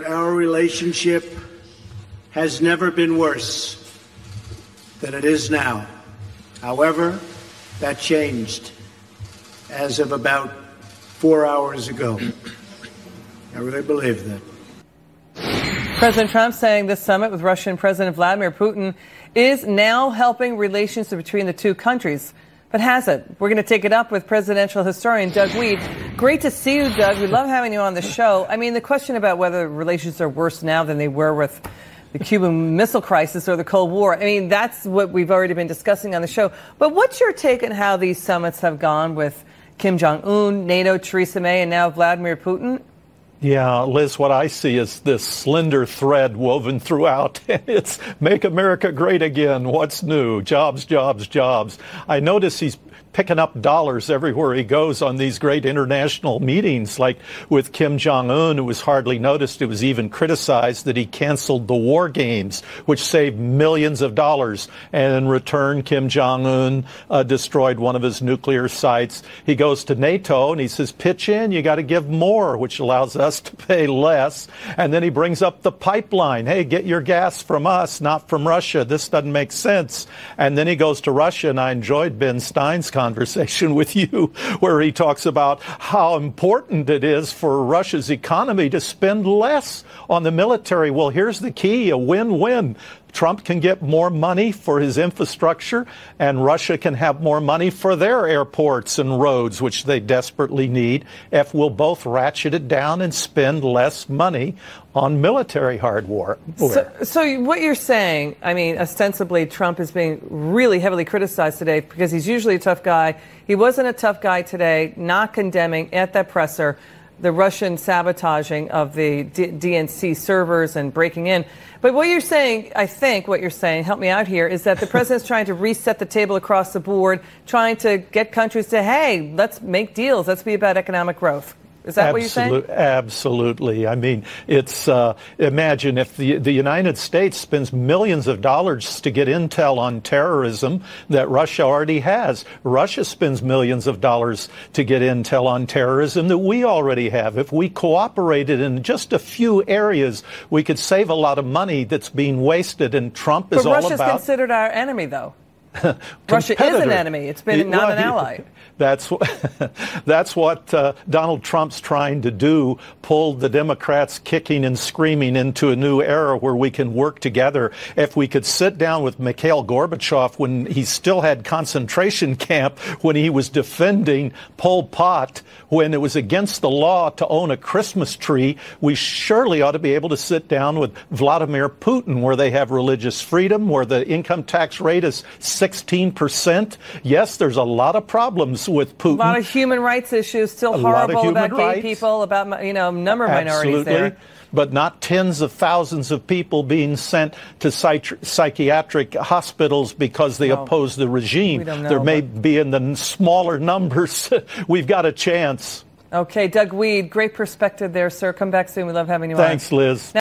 Our relationship has never been worse than it is now. However, that changed as of about 4 hours ago. I really believe that. President Trump saying this summit with Russian President Vladimir Putin is now helping relations between the two countries. But has it? We're going to take it up with presidential historian Doug Wead. Great to see you, Doug. We love having you on the show. I mean, the question about whether relations are worse now than they were with the Cuban Missile Crisis or the Cold War, I mean, that's what we've already been discussing on the show. But what's your take on how these summits have gone with Kim Jong-un, NATO, Theresa May, and now Vladimir Putin? Yeah, Liz, what I see is this slender thread woven throughout. It's make America great again. What's new? Jobs, jobs, jobs. I notice he's picking up dollars everywhere he goes on these great international meetings, like with Kim Jong-un, who was hardly noticed. It was even criticized that he canceled the war games, which saved millions of dollars. And in return, Kim Jong-un destroyed one of his nuclear sites. He goes to NATO and he says, pitch in, you got to give more, which allows us to pay less. And then he brings up the pipeline. Hey, get your gas from us, not from Russia. This doesn't make sense. And then he goes to Russia, and I enjoyed Ben Stein's conversation with you, where he talks about how important it is for Russia's economy to spend less on the military. Well, here's the key, a win-win. Trump can get more money for his infrastructure, and Russia can have more money for their airports and roads, which they desperately need, if we'll both ratchet it down and spend less money on military hardware. So what you're saying, I mean, ostensibly Trump is being really heavily criticized today because he's usually a tough guy. He wasn't a tough guy today, not condemning at that presser the Russian sabotaging of the DNC servers and breaking in. But what you're saying, I think what you're saying, help me out here, is that the president's trying to reset the table across the board, trying to get countries to, hey, let's make deals. Let's be about economic growth. Is that what you're saying? Absolutely. I mean, it's imagine if the United States spends millions of dollars to get intel on terrorism that Russia already has. Russia spends millions of dollars to get intel on terrorism that we already have. If we cooperated in just a few areas, we could save a lot of money that's being wasted. And Trump is all about. But Russia's considered our enemy, though. Russia is an enemy. It's been not an ally. That's what Donald Trump's trying to do, pull the Democrats kicking and screaming into a new era where we can work together. If we could sit down with Mikhail Gorbachev when he still had concentration camp, when he was defending Pol Pot, when it was against the law to own a Christmas tree, we surely ought to be able to sit down with Vladimir Putin, where they have religious freedom, where the income tax rate is 16%. Yes, there's a lot of problems with Putin. A lot of human rights issues, still horrible about gay people, about, number of minorities there. But not tens of thousands of people being sent to psychiatric hospitals because they oppose the regime. There may be in the smaller numbers. We've got a chance. Okay, Doug Wead, great perspective there, sir. Come back soon. We love having you on. Thanks, Liz.